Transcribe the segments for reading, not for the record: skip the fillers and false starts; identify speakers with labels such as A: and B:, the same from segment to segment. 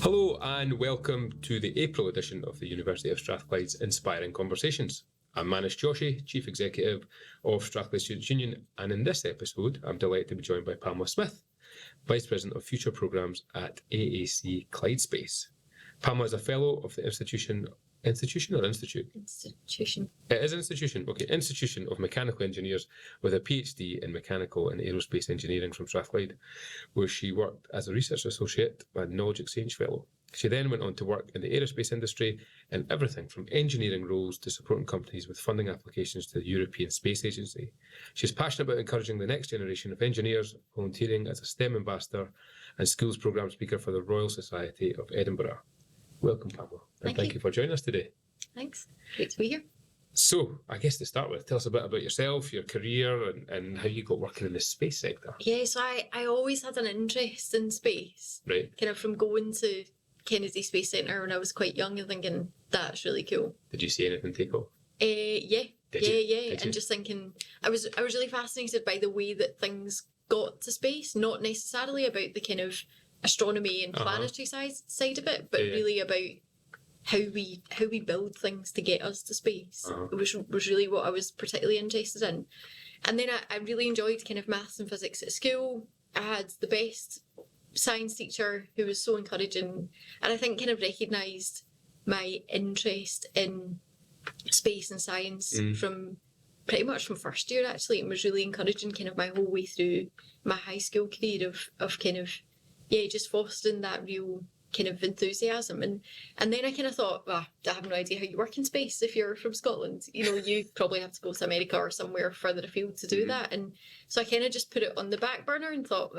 A: Hello and welcome to the April edition of the University of Strathclyde's Inspiring Conversations. I'm Manish Joshi, Chief Executive of Strathclyde Students Union, and in this episode I'm delighted to be joined by Pamela Smith, Vice President of Future Programmes at AAC Clyde Space. Pamela is a Fellow of the Institution of Mechanical Engineers with a PhD in Mechanical and Aerospace Engineering from Strathclyde, where she worked as a Research Associate and Knowledge Exchange Fellow. She then went on to work in the aerospace industry in everything from engineering roles to supporting companies with funding applications to the European Space Agency. She's passionate about encouraging the next generation of engineers, volunteering as a STEM ambassador and schools programme speaker for the Royal Society of Edinburgh. Welcome, Pamela, and thank you for joining us today.
B: Thanks. Great to be here.
A: So, I guess to start with, tell us a bit about yourself, your career, and how you got working in the space sector.
B: Yeah, so I always had an interest in space.
A: Right.
B: Kind of from going to Kennedy Space Centre when I was quite young and thinking, that's really cool.
A: Did you see anything take off?
B: Yeah.
A: Did you?
B: And just thinking, I was really fascinated by the way that things got to space, not necessarily about the kind of astronomy and planetary side of it, but really about how we build things to get us to space. It was really what I was particularly interested in. And then I really enjoyed kind of maths and physics at school. I had the best science teacher who was so encouraging, and I think kind of recognised my interest in space and science from pretty much from first year actually, and was really encouraging kind of my whole way through my high school career of kind of just fostering that real kind of enthusiasm. And then I kind of thought, I have no idea how you work in space if you're from Scotland. You know, you probably have to go to America or somewhere further afield to do that. And so I kind of just put it on the back burner and thought,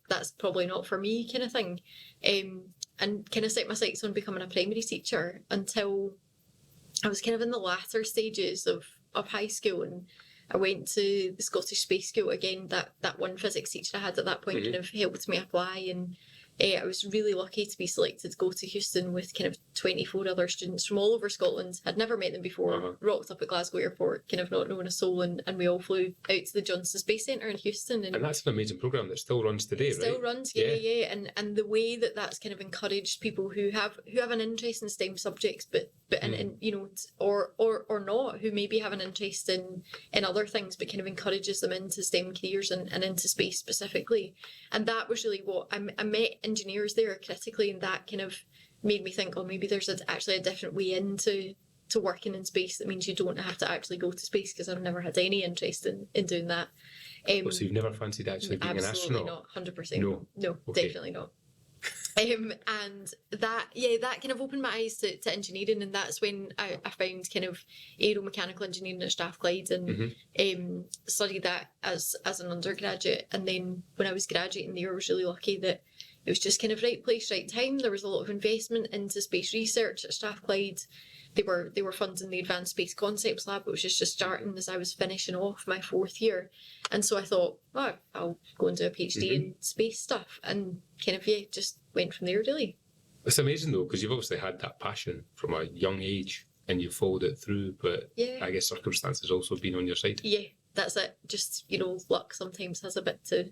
B: that's probably not for me kind of thing. And kind of set my sights on becoming a primary teacher until I was kind of in the latter stages of high school, and I went to the Scottish Space School again. That one physics teacher I had at that point kind of helped me apply, and I was really lucky to be selected to go to Houston with kind of 24 other students from all over Scotland. I'd never met them before, rocked up at Glasgow Airport, kind of not knowing a soul, and we all flew out to the Johnson Space Centre in Houston.
A: And that's an amazing programme that still runs today, right?
B: Still runs, yeah. And the way that's kind of encouraged people who have an interest in STEM subjects, but and you know, or not, who maybe have an interest in other things, but kind of encourages them into STEM careers and into space specifically. And that was really what I met engineers there critically, and that kind of made me think, maybe there's actually a different way into working in space that means you don't have to actually go to space, because I've never had any interest in doing that.
A: So you've never fancied actually being an astronaut?
B: Absolutely not, 100%. No, okay. Definitely not. And that kind of opened my eyes to engineering, and that's when I found kind of aeromechanical engineering at Strathclyde, and studied that as an undergraduate. And then when I was graduating there, I was really lucky that it was just kind of right place, right time. There was a lot of investment into space research at Strathclyde. They were funding the Advanced Space Concepts Lab, which was just starting as I was finishing off my fourth year. And so I thought, I'll go and do a PhD in space stuff, and kind of, just went from there, really.
A: It's amazing, though, because you've obviously had that passion from a young age and you've followed it through, but I guess circumstances also been on your side. Yeah,
B: that's it. Just, luck sometimes has a bit to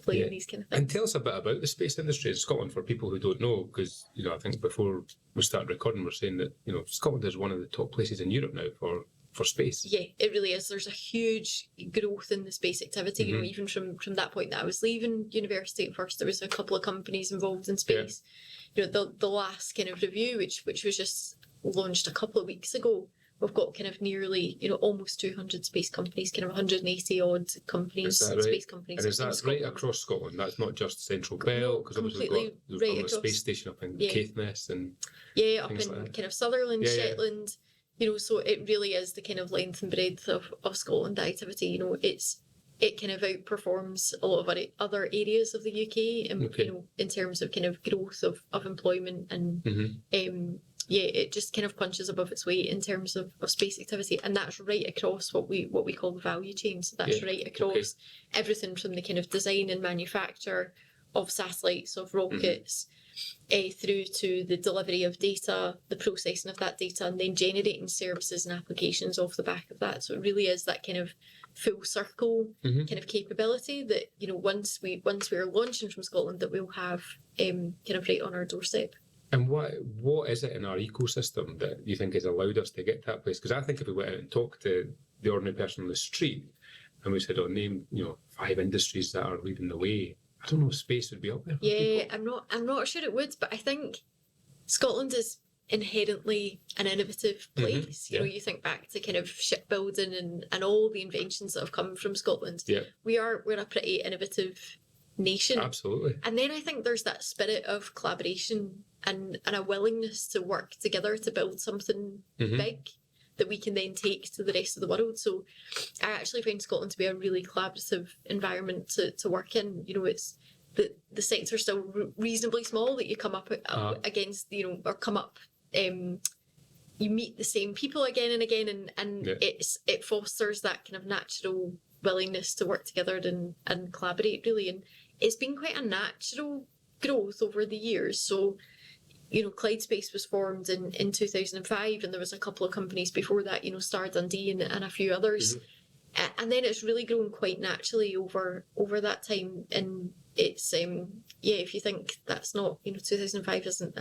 B: play in these kind of things.
A: And tell us a bit about the space industry in Scotland for people who don't know, because, I think before we started recording, we're saying that, Scotland is one of the top places in Europe now for space.
B: Yeah, it really is. There's a huge growth in the space activity, even from that point that I was leaving university at first. There was a couple of companies involved in space. The last kind of review, which was just launched a couple of weeks ago, we've got kind of nearly, almost 200 space companies, kind of 180 odd companies, space companies.
A: And is that right across Scotland? That's not just Central Belt, because obviously we've got the space station up in Caithness and
B: up in kind of Sutherland, Shetland. So it really is the kind of length and breadth of Scotland activity. It kind of outperforms a lot of other areas of the UK, and in terms of kind of growth of employment, and it just kind of punches above its weight in terms of space activity, and that's right across what we call the value chain. So that's right across everything from the kind of design and manufacture of satellites, of rockets, through to the delivery of data, the processing of that data, and then generating services and applications off the back of that. So it really is that kind of full circle kind of capability that, once we're launching from Scotland, that we'll have kind of right on our doorstep.
A: And what is it in our ecosystem that you think has allowed us to get to that place? Because I think if we went out and talked to the ordinary person on the street and we said, "Oh, name 5 industries that are leading the way," I don't know if space would be up there. For
B: Yeah,
A: people.
B: I'm not sure it would, but I think Scotland is inherently an innovative place. You know, you think back to kind of shipbuilding and all the inventions that have come from Scotland.
A: Yeah,
B: We're a pretty innovative nation.
A: absolutely.
B: And then I think there's that spirit of collaboration and a willingness to work together to build something big that we can then take to the rest of the world. So I actually find Scotland to be a really collaborative environment to work in. You know, it's the sector's still reasonably small that you come up against, or come up, you meet the same people again and again, and it fosters that kind of natural willingness to work together and collaborate, really. And it's been quite a natural growth over the years. So, Clyde Space was formed in 2005, and there was a couple of companies before that, Star Dundee and a few others. And then it's really grown quite naturally over that time. And it's if you think that's not 2005 isn't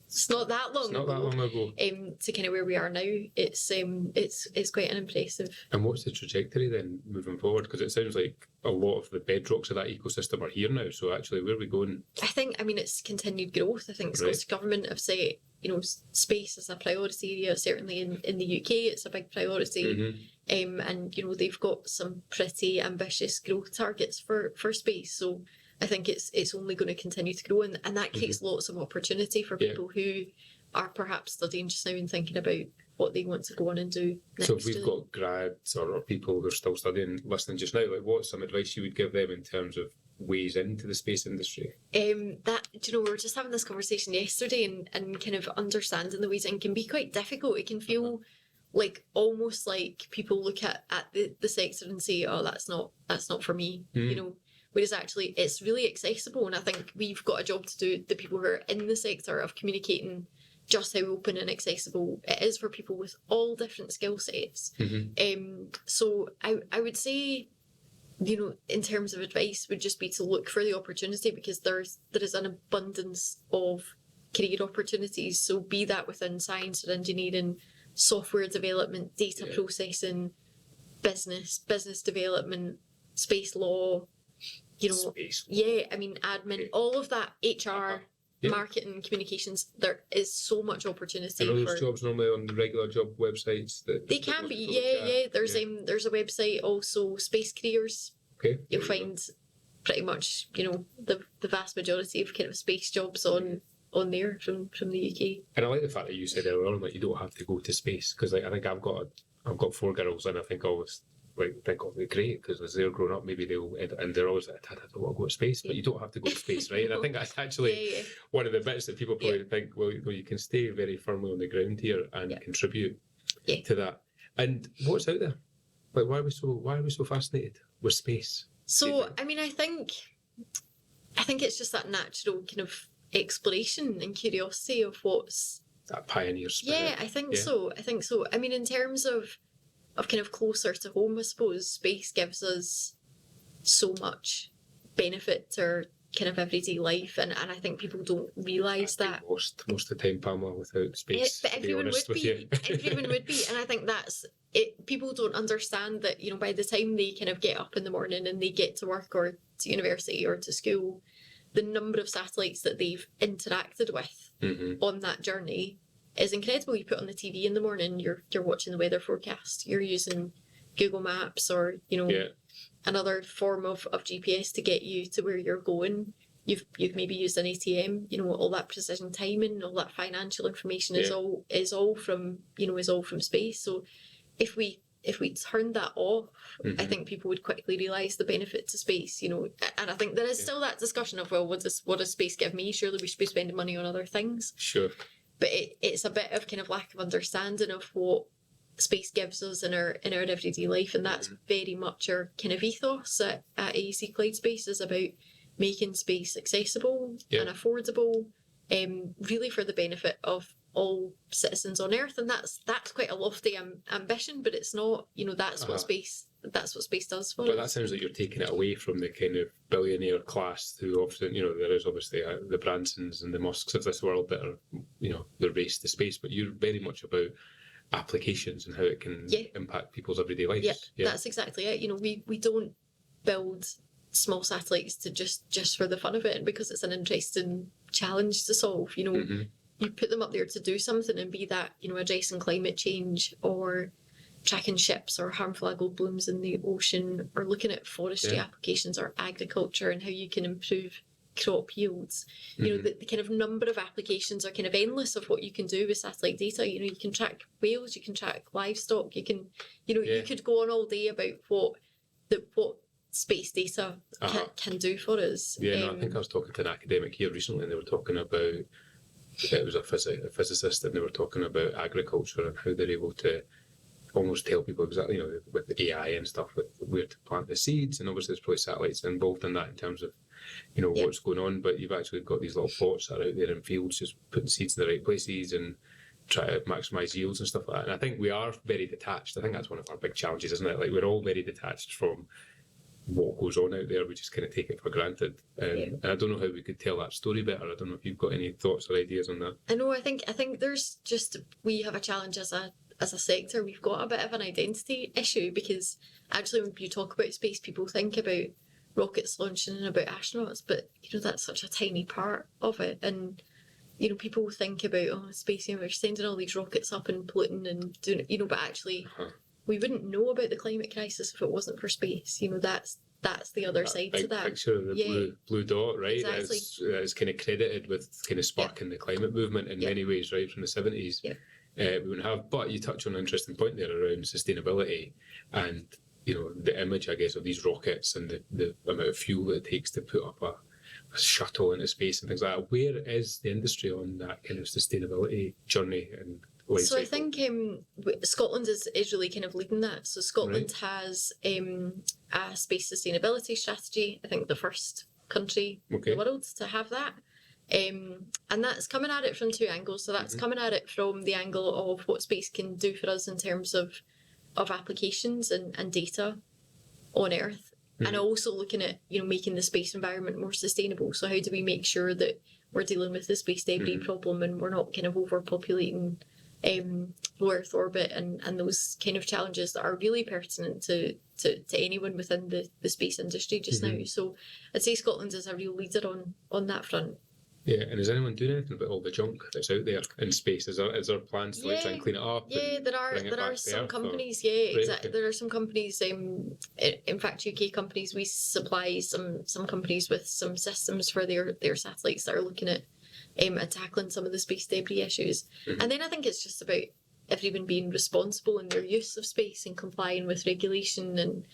B: it's not that long
A: Not that long ago.
B: To kind of where we are now, it's quite an impressive.
A: And what's the trajectory then moving forward? Because it sounds like a lot of the bedrocks of that ecosystem are here now. So actually, where are we going?
B: I think it's continued growth. I think the Scottish Government have said space is a priority area. Certainly in the UK, it's a big priority. And they've got some pretty ambitious growth targets for space. So I think it's only going to continue to grow, and that creates lots of opportunity for people who are perhaps studying just now and thinking about what they want to go on and do next.
A: So if we've got grads or people who are still studying listening just now, like what's some advice you would give them in terms of ways into the space industry?
B: We were just having this conversation yesterday, and kind of understanding the ways in can be quite difficult. It can feel like almost like people look at the sector and say, "Oh, that's not for me," Whereas actually it's really accessible, and I think we've got a job to do, the people who are in the sector, of communicating just how open and accessible it is for people with all different skill sets. So I would say, in terms of advice, would just be to look for the opportunity, because there is an abundance of career opportunities. So be that within science or engineering, software development, data processing, business development, space law,
A: Space.
B: admin, all of that, HR, marketing, communications. There is so much opportunity.
A: And are those jobs normally on the regular job websites?
B: They can be, There's a website also, Space Careers.
A: Okay.
B: You'll find pretty much, the vast majority of kind of space jobs on there from the UK.
A: And I like the fact that you said earlier on that you don't have to go to space, because I think I've got 4 girls, and I think I always think, oh, they're great, because as they're growing up, maybe and they're always like, "Dad, I don't want to go to space," but you don't have to go to space, right? And I think that's actually one of the bits that people probably think, well, you can stay very firmly on the ground here and contribute to that. And what's out there? Like, why are we so fascinated with space?
B: So, I think it's just that natural kind of exploration and curiosity of what's
A: that pioneer spirit.
B: Yeah, I think so. In terms of kind of closer to home, I suppose space gives us so much benefit to our kind of everyday life, and I think people don't realise that.
A: Most of the time, Pamela, without space.
B: But everyone would be. Everyone would be, and I think that's it. People don't understand that, by the time they kind of get up in the morning and they get to work or to university or to school, the number of satellites that they've interacted with on that journey is incredible. You put on the TV in the morning, you're watching the weather forecast, you're using Google Maps or another form of GPS to get you to where you're going. You've maybe used an ATM. All that precision timing, all that financial information is all from space. So if we turned that off, I think people would quickly realise the benefit to space. And I think there is still that discussion of, well, what does space give me? Surely we should be spending money on other things.
A: Sure.
B: But it's a bit of kind of lack of understanding of what space gives us in our everyday life, and that's very much our kind of ethos at AAC Clyde Space, is about making space accessible and affordable, really for the benefit of all citizens on Earth, and that's quite a lofty ambition, but it's not. That's what space does for us.
A: But that sounds like you're taking it away from the kind of billionaire class who often, there is obviously the Bransons and the Musks of this world that are, the race to space, but you're very much about applications and how it can impact people's everyday lives.
B: Yeah, that's exactly it. We don't build small satellites to just for the fun of it and because it's an interesting challenge to solve. You put them up there to do something, and be that addressing climate change or tracking ships or harmful algal blooms in the ocean, or looking at forestry applications or agriculture and how you can improve crop yields. The kind of number of applications are kind of endless of what you can do with satellite data. You can track whales, you can track livestock, you can you could go on all day about what space data can do for us.
A: I think I was talking to an academic here recently, and they were talking about, it was a physicist, and they were talking about agriculture and how they're able to almost tell people exactly, with the AI and stuff, with where to plant the seeds, and obviously there's probably satellites involved in that in terms of what's going on, but you've actually got these little bots that are out there in fields just putting seeds in the right places and try to maximise yields and stuff like that. And I think we are very detached. I think that's one of our big challenges, isn't it? Like, we're all very detached from what goes on out there. We just kind of take it for granted. And I don't know how we could tell that story better. I don't know if you've got any thoughts or ideas on that.
B: I know, I think there's just, we have a challenge as a sector. We've got a bit of an identity issue, because actually when you talk about space, people think about rockets launching and about astronauts, but that's such a tiny part of it. And people think about space, we're sending all these rockets up and polluting and doing but actually we wouldn't know about the climate crisis if it wasn't for space. That's the other side to that.
A: Picture of the blue dot, right?
B: Exactly.
A: It's kind of credited with kind of sparking the climate movement in many ways, right, from the 70s. We wouldn't have, but you touch on an interesting point there around sustainability and the image, I guess, of these rockets and the amount of fuel that it takes to put up a shuttle into space and things like that. Where is the industry on that kind of sustainability journey and life cycle?
B: I think Scotland is really kind of leading that. So Scotland has a space sustainability strategy. I think the first country in the world to have that. And that's coming at it from two angles. So that's coming at it from the angle of what space can do for us in terms of applications and data on Earth, and also looking at making the space environment more sustainable. So how do we make sure that we're dealing with the space debris problem and we're not kind of overpopulating low Earth orbit and those kind of challenges that are really pertinent to anyone within the space industry just now. So I'd say Scotland is a real leader on that front.
A: Yeah, and is anyone doing anything about all the junk that's out there in space? Is there plans to try and clean it up?
B: Yeah, there are some companies. Exactly. There are some companies. In fact, UK companies. We supply some companies with some systems for their satellites that are looking at tackling some of the space debris issues. And then I think it's just about everyone being responsible in their use of space and complying with regulation and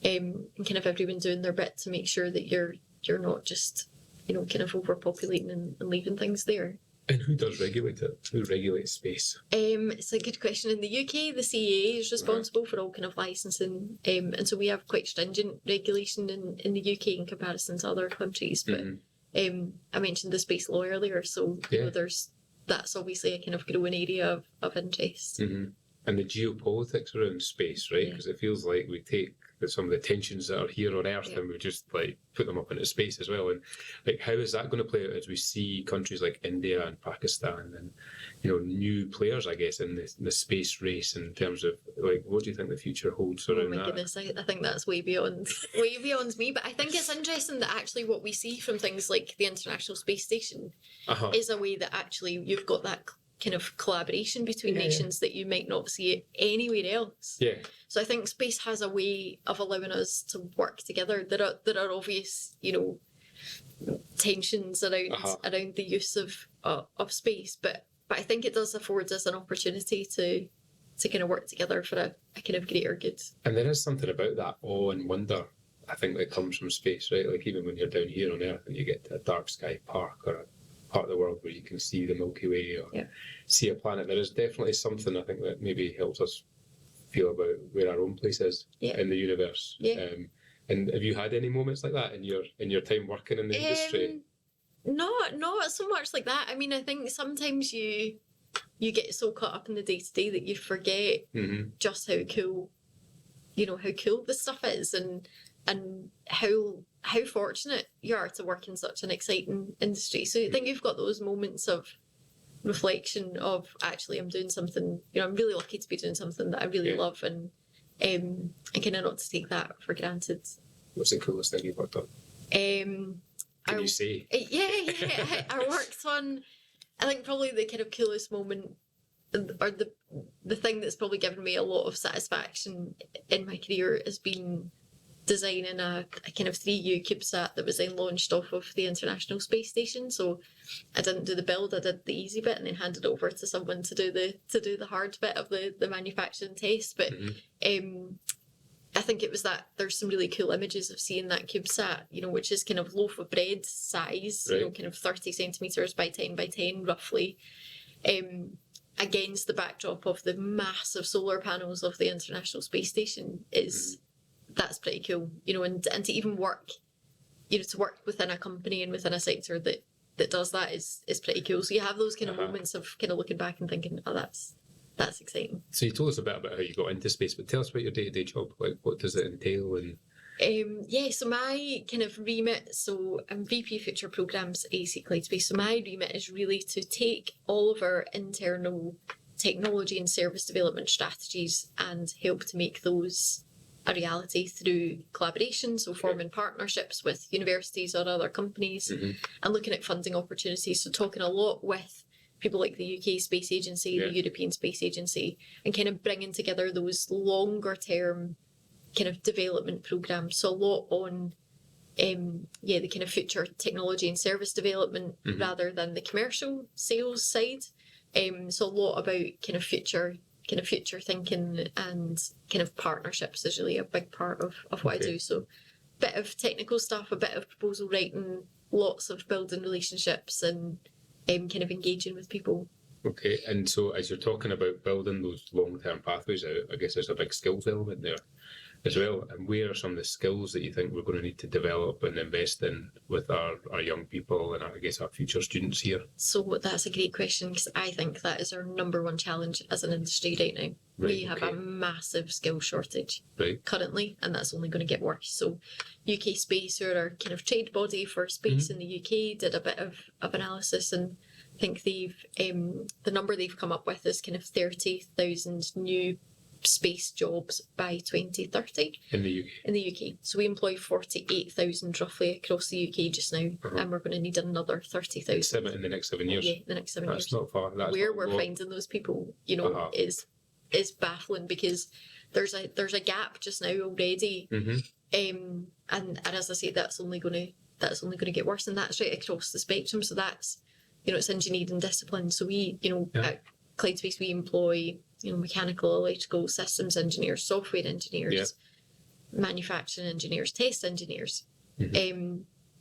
B: kind of everyone doing their bit to make sure that you're not just kind of overpopulating and leaving things there.
A: And who does regulate it? Who regulates space?
B: It's a good question. In the UK, the CAA is responsible for all kind of licensing, and so we have quite stringent regulation in the UK in comparison to other countries. But I mentioned the space law earlier, so that's obviously a kind of growing area of interest.
A: And the geopolitics around space, right? Because it feels like we take some of the tensions that are here on Earth and we just put them up into space as well. And how is that going to play out as we see countries like India and Pakistan and new players, I guess, in the space race in terms of what do you think the future holds around that?
B: Oh my goodness, I think that's way beyond me. But I think it's interesting that actually what we see from things like the International Space Station is a way that actually you've got that kind of collaboration between nations that you might not see it anywhere else. So I think space has a way of allowing us to work together. There are obvious, tensions around the use of space, but I think it does afford us an opportunity to kind of work together for a kind of greater good.
A: And there is something about that awe and wonder, I think, that comes from space, right? Like even when you're down here on Earth and you get to a dark sky park or a part of the world where you can see the Milky Way or see a planet, there is definitely something, I think, that maybe helps us feel about where our own place is in the universe. And have you had any moments like that in your time working in the industry?
B: Not so much like that. I mean, I think sometimes you you get so caught up in the day-to-day that you forget just how cool, how cool this stuff is, and how fortunate you are to work in such an exciting industry. So I think you've got those moments of reflection of, actually, I'm doing something, I'm really lucky to be doing something that I really love, and kind of not to take that for granted.
A: What's the coolest thing you've worked on? Can you say?
B: Yeah. I worked on, I think probably the kind of coolest moment, or the thing that's probably given me a lot of satisfaction in my career, has been designing a kind of 3U CubeSat that was then launched off of the International Space Station. So I didn't do the build, I did the easy bit and then handed it over to someone to do the hard bit of the manufacturing test. But I think it was that there's some really cool images of seeing that CubeSat, which is kind of loaf of bread size,
A: right.
B: Kind of 30 centimetres by 10 by 10 roughly, against the backdrop of the massive solar panels of the International Space Station that's pretty cool, and to even work, to work within a company and within a sector that does that is pretty cool. So you have those kind of moments of kind of looking back and thinking, oh, that's exciting.
A: So you told us a bit about how you got into space, but tell us about your day-to-day job. Like, what does it entail? And
B: so my kind of remit, so I'm VP Future Programmes at AAC Clyde Space. So my remit is really to take all of our internal technology and service development strategies and help to make those a reality through collaboration, so forming partnerships with universities or other companies, and looking at funding opportunities. So talking a lot with people like the UK Space Agency, the European Space Agency, and kind of bringing together those longer term kind of development programmes. So a lot on the kind of future technology and service development rather than the commercial sales side. So a lot about kind of future thinking, and kind of partnerships is really a big part of what I do. So a bit of technical stuff, a bit of proposal writing, lots of building relationships, and kind of engaging with people.
A: Okay, and so as you're talking about building those long-term pathways out, I guess there's a big skills element there as well. And where are some of the skills that you think we're going to need to develop and invest in with our young people and I guess our future students here?
B: So that's a great question, because I think that is our number one challenge as an industry right now. We have a massive skill shortage currently, and that's only going to get worse. So UK Space, who are our kind of trade body for space in the UK, did a bit of analysis, and I think they've the number they've come up with is kind of 30,000 new space jobs by 2030
A: in the UK.
B: In the UK, so we employ 48,000 roughly across the UK just now, and we're going to need another 30,000
A: in the next 7 years.
B: Yeah, the next 7 years.
A: That's not far.
B: Where we're finding those people, is baffling, because there's a gap just now already, and as I say, that's only going to get worse, and that's right across the spectrum. So that's it's engineering discipline. So we at Clyde Space we employ mechanical, electrical, systems engineers, software engineers, manufacturing engineers, test engineers,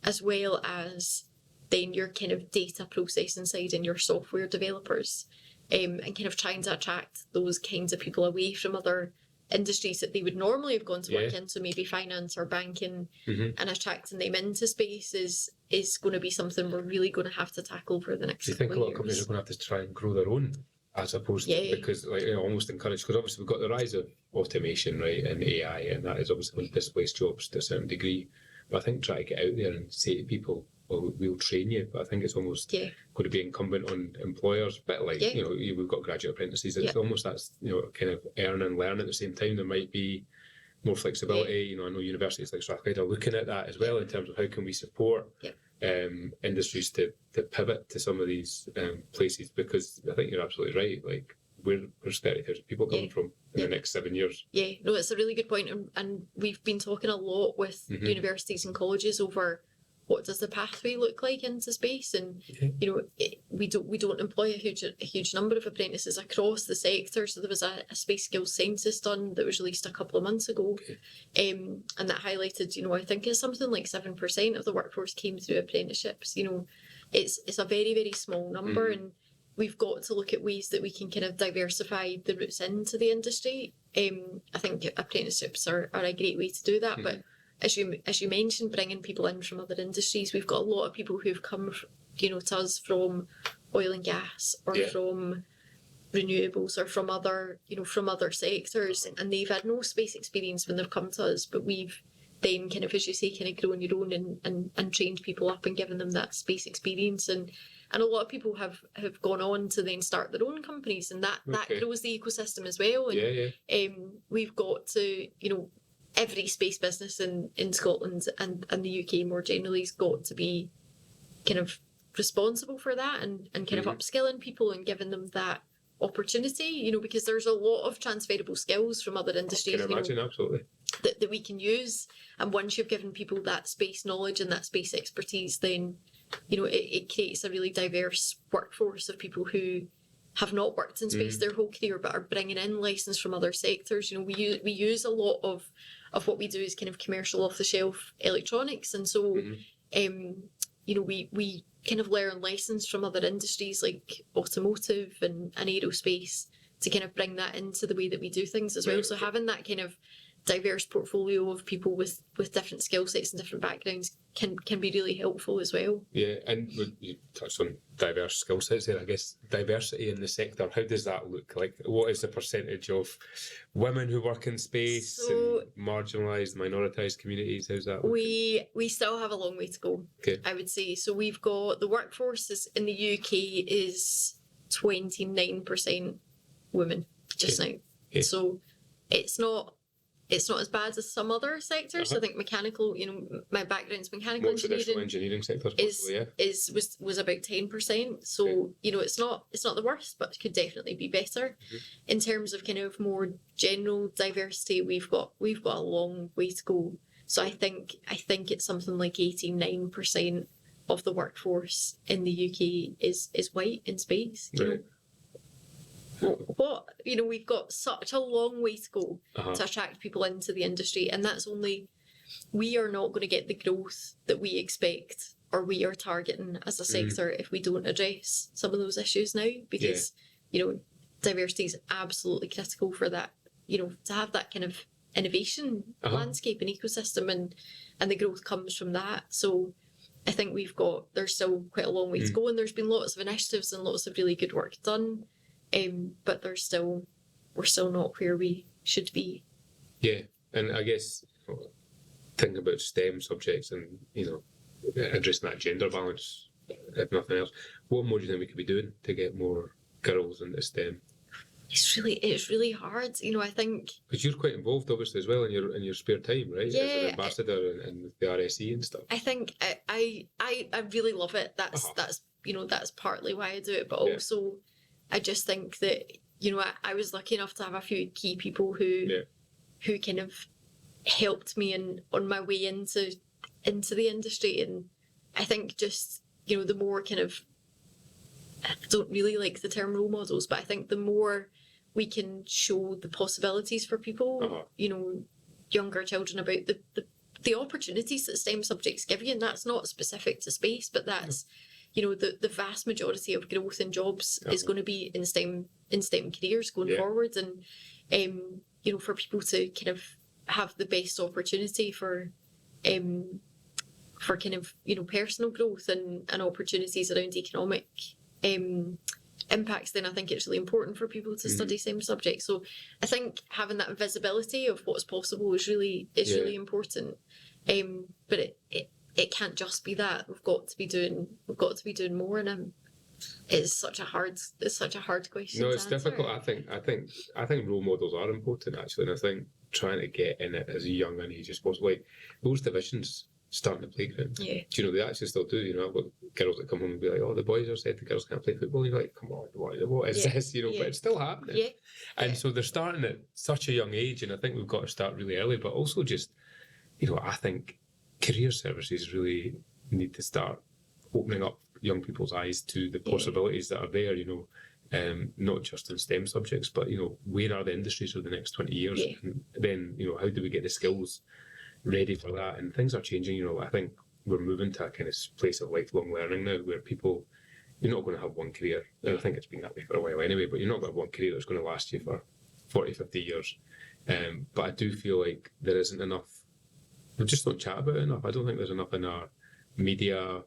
B: as well as then your kind of data processing side and your software developers, and kind of trying to attract those kinds of people away from other industries that they would normally have gone to work in, so maybe finance or banking, and attracting them into space is going to be something we're really going to have to tackle for the next
A: couple of years. Do you think a lot of companies are going to have to try and grow their own, as opposed to, because almost encourage, because obviously we've got the rise of automation, right, and AI, and that is obviously going to displace jobs to a certain degree. But I think try to get out there and say to people, well, we'll train you. But I think it's almost going to be incumbent on employers, a bit like, we've got graduate apprentices. It's almost that's, kind of earn and learn at the same time. There might be more flexibility. I know universities like Strathclyde are looking at that as well in terms of how can we support industries to pivot to some of these places, because I think you're absolutely right. Like, where's 30,000 people coming from in the next 7 years? Yeah,
B: no, it's a really good point, and we've been talking a lot with universities and colleges over what does the pathway look like into space, and we don't employ a huge number of apprentices across the sector. So there was a space skills census done that was released a couple of months ago, and that highlighted, I think it's something like 7% of the workforce came through apprenticeships. It's a very, very small number, and we've got to look at ways that we can kind of diversify the routes into the industry. I think apprenticeships are a great way to do that, but as you mentioned, bringing people in from other industries, we've got a lot of people who've come, to us from oil and gas or from renewables or from other sectors, and they've had no space experience when they've come to us, but we've then kind of, as you say, kind of grown your own and trained people up and given them that space experience, and a lot of people have gone on to then start their own companies, and that grows the ecosystem as well. And we've got to, every space business in Scotland and the UK more generally has got to be kind of responsible for that and kind of upskilling people and giving them that opportunity, because there's a lot of transferable skills from other industries.
A: I can imagine, absolutely.
B: That we can use, and once you've given people that space knowledge and that space expertise, then it creates a really diverse workforce of people who have not worked in space their whole career but are bringing in lessons from other sectors. We use a lot of what we do is kind of commercial off the shelf electronics, and so we kind of learn lessons from other industries like automotive and aerospace to kind of bring that into the way that we do things as well. So having that kind of diverse portfolio of people with different skill sets and different backgrounds can be really helpful as well. Yeah, and you touched on diverse skill sets there. I guess diversity in the sector, how does that look like? What is the percentage of women who work in space and marginalised, minoritised communities? How's that look? We still have a long way to go, I would say. So we've got the workforce in the UK is 29% women just now. So it's not as bad as some other sectors. I think mechanical, my background's mechanical engineering. More traditional engineering sectors, possibly, was about 10%. So it's not the worst, but could definitely be better. In terms of kind of more general diversity, we've got a long way to go. So I think it's something like 89% of the workforce in the UK is white in space. We've got such a long way to go to attract people into the industry, and that's only, we are not going to get the growth that we expect or we are targeting as a sector if we don't address some of those issues now, because diversity is absolutely critical for that, to have that kind of innovation landscape and ecosystem, and the growth comes from that. So I think there's still quite a long way to go, and there's been lots of initiatives and lots of really good work done. But we're still not where we should be. Yeah, and I guess thinking about STEM subjects and addressing that gender balance, if nothing else, what more do you think we could be doing to get more girls into STEM? It's really hard, I think, because you're quite involved obviously as well in your spare time, right? Yeah, as an ambassador and with the RSE and stuff. I think I really love it. That's partly why I do it, but also I just think that, I was lucky enough to have a few key people who kind of helped me on my way into the industry. And I think just, the more kind of, I don't really like the term role models, but I think the more we can show the possibilities for people, younger children, about the opportunities that STEM subjects give you, and that's not specific to space, but that's the vast majority of growth in jobs is going to be in STEM careers going forward, and for people to kind of have the best opportunity for kind of personal growth and opportunities around economic impacts, then I think it's really important for people to study STEM subjects. So I think having that visibility of what's possible is really important. But it can't just be that. We've got to be doing more, and it's such a hard question. No, it's difficult. I think role models are important actually, and I think trying to get in it as young an age as possible. Like those divisions start in the playground. Yeah. They actually still do. I've got girls that come home and be like, "Oh, the boys are said the girls can't play football." And you're like, "Come on, what is this?" But it's still happening. Yeah. And so they're starting at such a young age, and I think we've got to start really early. But also just, I think career services really need to start opening up young people's eyes to the possibilities that are there, not just in STEM subjects, but, where are the industries for the next 20 years? Yeah. And then, how do we get the skills ready for that? And things are changing, I think we're moving to a kind of place of lifelong learning now, where people, you're not going to have one career. And I think it's been that way for a while anyway, but you're not going to have one career that's going to last you for 40, 50 years. But I do feel like there isn't enough. We just don't chat about it enough. I don't think there's enough in our media.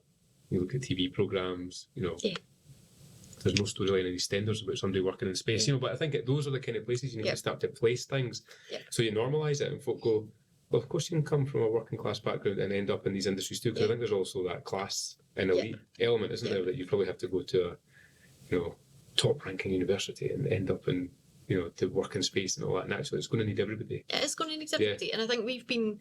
B: You look at TV programmes,
A: there's no storyline in EastEnders about somebody working in space, you know. But I think those are the kind of places you need to start to place things. So you normalise it, and folk go, well, of course you can come from a working class background and end up in these industries too. Because I think there's also that class and elite element, isn't there, that you probably have to go to a, you know, top ranking university and end up in, you know, to work in space and all that. And actually, it's going to need everybody.
B: It is going to need everybody, and I think we've been,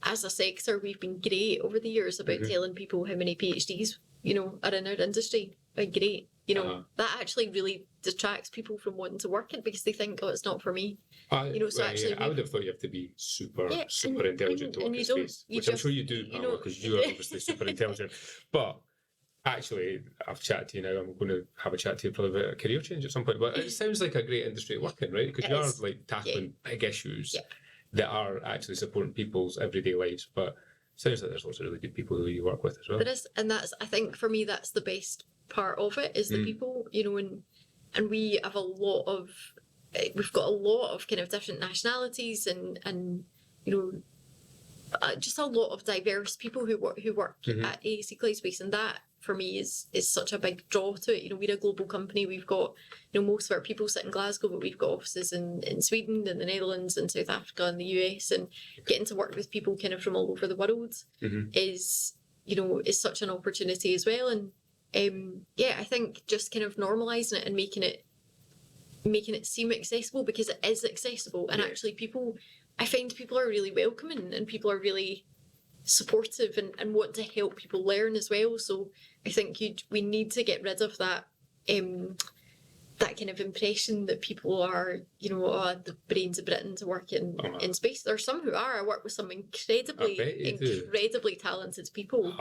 B: as a sector, we've been great over the years about telling people how many PhDs, you know, are in our industry. Great. You know, that actually really detracts people from wanting to work it because they think, oh, it's not for me. You know, so actually,
A: I would have thought you have to be super intelligent to work in space, which I'm sure you do, Pamela, because you are obviously super intelligent. But actually, I've chatted to you now. I'm going to have a chat to you probably about a career change at some point. But it sounds like a great industry to work in, right? Because you are like tackling big issues that are actually supporting people's everyday lives. But it sounds like there's lots of really good people who you work with as well.
B: There is, and that's, I think, for me, that's the best part of it is the people, you know, and we have we've got a lot of kind of different nationalities and you know, just a lot of diverse people who work at AAC Clyde Space, and that for me is such a big draw to it. You know, we're a global company. We've got, you know, most of our people sit in Glasgow, but we've got offices in Sweden and the Netherlands and South Africa and the US, and getting to work with people kind of from all over the world is, you know, is such an opportunity as well. And I think just kind of normalising it and making it seem accessible, because it is accessible, and actually I find people are really welcoming and people are really supportive and want to help people learn as well. So I think we need to get rid of that that kind of impression that people are, you know, the brains of Britain to work in space. There are some who are. I work with some incredibly talented people,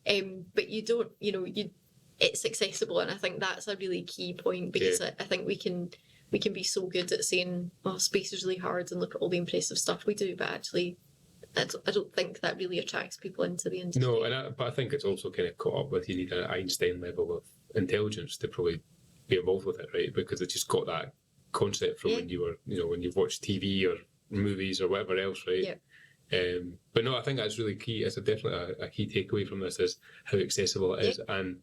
B: but you don't, you know, it's accessible, and I think that's a really key point, because I think we can be so good at saying, well, space is really hard and look at all the impressive stuff we do, but actually I don't think that really attracts people into the industry.
A: No, but I think it's also kind of caught up with, you need an Einstein level of intelligence to probably be involved with it, right? Because it's just got that concept from when you were, you know, when you've watched TV or movies or whatever else, right? But no, I think that's really key. It's definitely a key takeaway from this is how accessible it is, and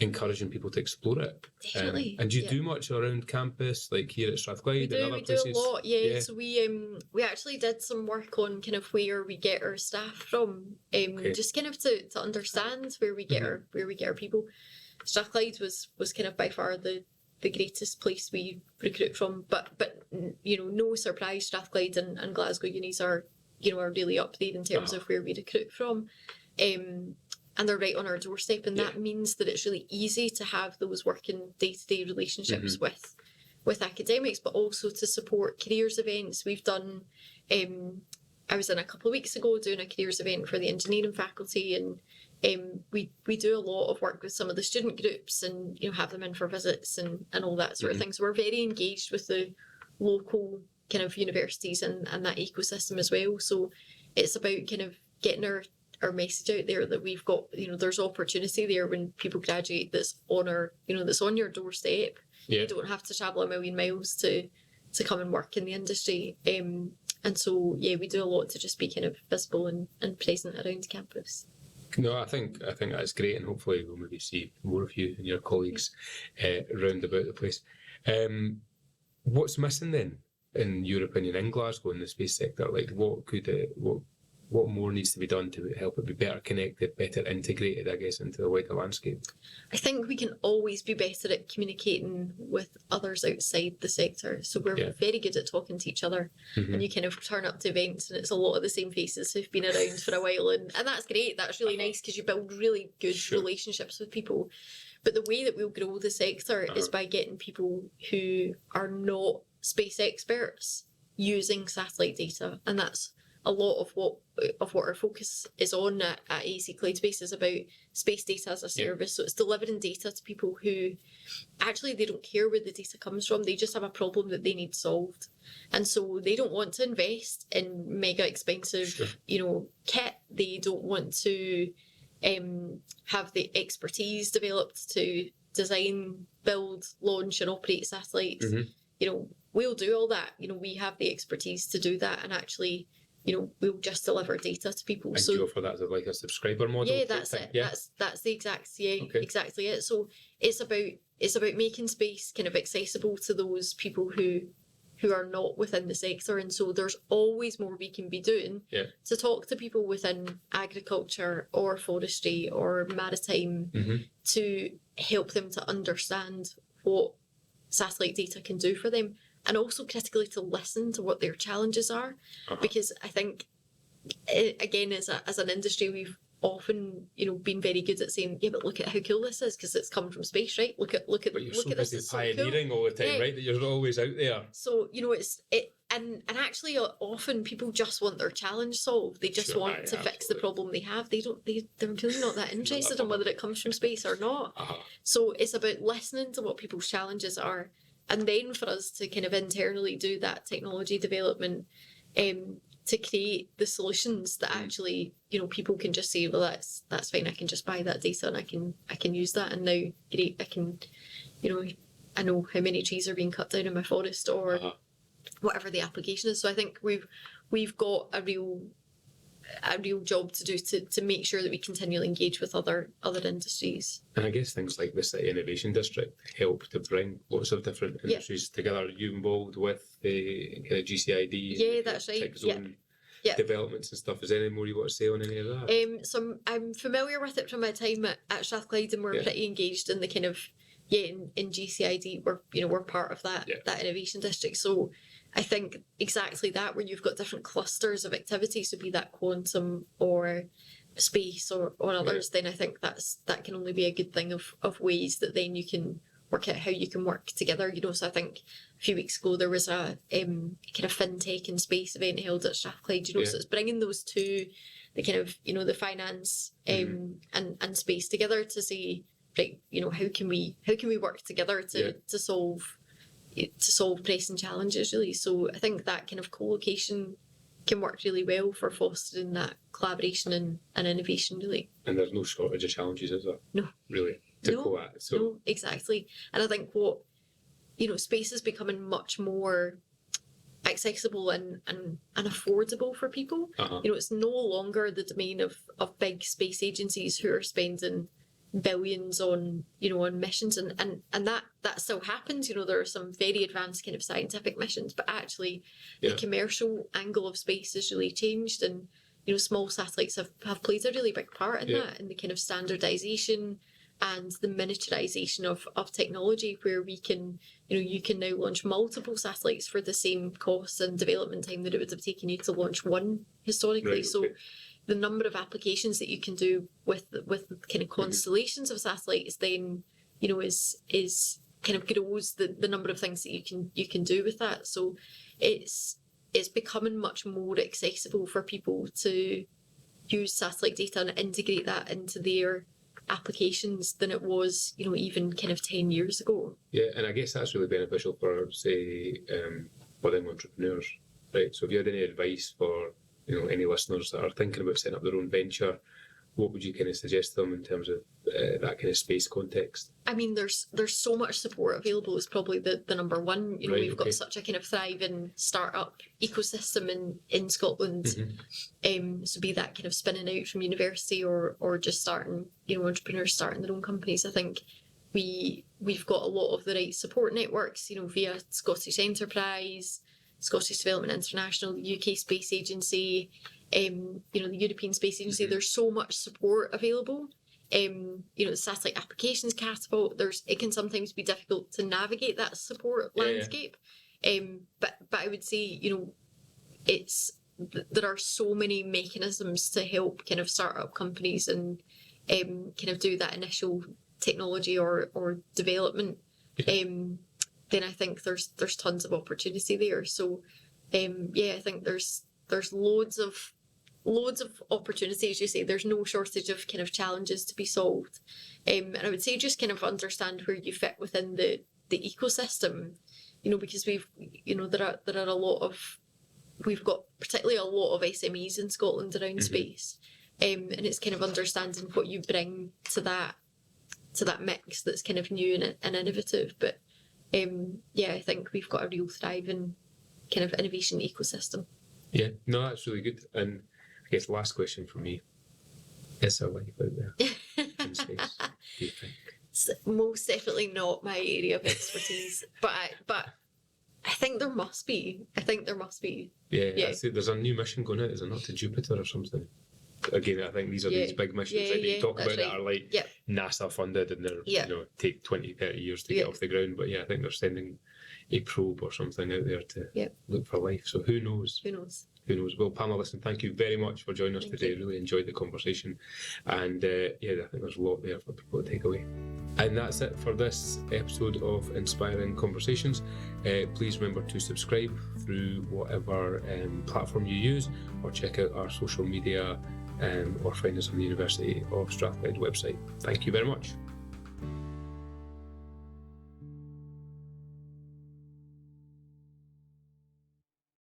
A: encouraging people to explore it.
B: Definitely.
A: And do you do much around campus, like here at Strathclyde and other places?
B: We do a lot, So we actually did some work on kind of where we get our staff from, just kind of to understand where we get our people. Strathclyde was kind of by far the greatest place we recruit from, but you know, no surprise, Strathclyde and Glasgow unis are, you know, are really up there in terms of where we recruit from. And they're right on our doorstep, and that means that it's really easy to have those working day-to-day relationships with academics, but also to support careers events. We've done, I was in a couple of weeks ago doing a careers event for the engineering faculty, and we do a lot of work with some of the student groups, and, you know, have them in for visits and all that sort of thing. So we're very engaged with the local kind of universities and that ecosystem as well. So it's about kind of getting our message out there that we've got, you know, there's opportunity there when people graduate that's on your doorstep. You don't have to travel a million miles to come and work in the industry. And so we do a lot to just be kind of visible and present around campus.
A: No, I think that's great, and hopefully we'll maybe see more of you and your colleagues round about the place. What's missing then, in your opinion, in Glasgow in the space sector? Like, what more needs to be done to help it be better connected, better integrated, I guess, into the wider landscape? I
B: think we can always be better at communicating with others outside the sector. So we're very good at talking to each other, and you kind of turn up to events and it's a lot of the same faces who've been around for a while, and that's great. That's really nice, because you build really good relationships with people. But the way that we'll grow the sector is by getting people who are not space experts using satellite data, and that's a lot of what our focus is on at AAC Clyde Space is about space data as a service. So it's delivering data to people who actually, they don't care where the data comes from. They just have a problem that they need solved. And so they don't want to invest in mega expensive, you know, kit. They don't want to have the expertise developed to design, build, launch and operate satellites. You know, we'll do all that. You know, we have the expertise to do that, and actually we'll just deliver data to people.
A: And
B: so
A: you offer that as like a subscriber model?
B: yeah, that's it.
A: Yeah.
B: That's the exact
A: Okay.
B: exactly it. So it's about making space kind of accessible to those people who are not within the sector, and so there's always more we can be doing to talk to people within agriculture or forestry or maritime to help them to understand what satellite data can do for them, and also critically to listen to what their challenges are, because I think again as an industry we've often been very good at saying, yeah, but look at how cool this is because it's come from space, right? Look at
A: But you're
B: look
A: so
B: at this,
A: busy
B: it's so
A: pioneering
B: cool.
A: all the time, right? That you're always out there.
B: So and actually often people just want their challenge solved. They just want to fix the problem they have. They're really not that interested in whether it comes from space or not. So it's about listening to what people's challenges are, and then for us to kind of internally do that technology development to create the solutions that actually people can just say, well, that's fine, I can just buy that data and I can use that, and now great, I can I know how many trees are being cut down in my forest or whatever the application is. So I think we've got a real job to do to make sure that we continually engage with other industries.
A: And I guess things like the City Innovation District help to bring lots of different industries together. Are you involved with the kind of GCID?
B: Yeah, that's right.
A: Tech zone developments and stuff. Is there any more you want to say on any of that?
B: So I'm familiar with it from my time at Strathclyde, and we're pretty engaged in the kind of in GCID. We're part of that innovation district. So I think exactly that, where you've got different clusters of activity, so be that quantum or space or others, then I think that can only be a good thing of ways that then you can work out how you can work together. So I think a few weeks ago there was a kind of fintech and space event held at Strathclyde, so it's bringing those two, the kind of the finance and space together to say, right, how can we work together to solve pressing challenges, really. So I think that kind of co-location can work really well for fostering that collaboration and innovation, really.
A: And there's no shortage of challenges, is there?
B: No.
A: Really? Go at. So
B: no, exactly. And I think what space is becoming much more accessible and affordable for people. It's no longer the domain of big space agencies who are spending billions on missions, and that still happens. There are some very advanced kind of scientific missions, but actually the commercial angle of space has really changed, and small satellites have played a really big part in that, in the kind of standardization and the miniaturization of technology, where we can you can now launch multiple satellites for the same cost and development time that it would have taken you to launch one historically. So the number of applications that you can do with kind of constellations of satellites then is kind of grows the number of things that you can do with that. So it's becoming much more accessible for people to use satellite data and integrate that into their applications than it was even kind of 10 years ago.
A: Yeah, and I guess that's really beneficial for, say, budding entrepreneurs, right? So if you had any advice for any listeners that are thinking about setting up their own venture, what would you kind of suggest to them in terms of that kind of space context? I
B: mean, there's so much support available. It's probably the number one. We've got such a kind of thriving startup ecosystem in Scotland. So be that kind of spinning out from university or just starting, entrepreneurs starting their own companies. I think we've got a lot of the right support networks, via Scottish Enterprise, Scottish Development International, the UK Space Agency, the European Space Agency. There's so much support available. The Satellite Applications Catapult, it can sometimes be difficult to navigate that support landscape. But I would say, there are so many mechanisms to help kind of startup companies and kind of do that initial technology or development. Then I think there's tons of opportunity there. So I think there's loads of opportunity, as you say. There's no shortage of kind of challenges to be solved. And I would say just kind of understand where you fit within the ecosystem, because there are a lot of, we've got particularly a lot of SMEs in Scotland around space. And it's kind of understanding what you bring to that mix that's kind of new and innovative. But I think we've got a real thriving kind of innovation ecosystem.
A: Yeah, no, that's really good. And I guess the last question from me: is there life out there in space? Do you think?
B: It's most definitely not my area of expertise, but I think there must be.
A: Yeah,
B: Yeah.
A: I see there's a new mission going out, is it not, to Jupiter or something? Again, I think these are these big missions that you talk about that are like NASA funded, and they're take 20, 30 years to get off the ground. But yeah, I think they're sending a probe or something out there to look for life. So who knows?
B: Who knows?
A: Who knows? Well, Pamela, listen, thank you very much for joining us today. Really enjoyed the conversation. And I think there's a lot there for people to take away. And that's it for this episode of Inspiring Conversations. Please remember to subscribe through whatever platform you use, or check out our social media, or find us on the University of Strathclyde website. Thank you very much.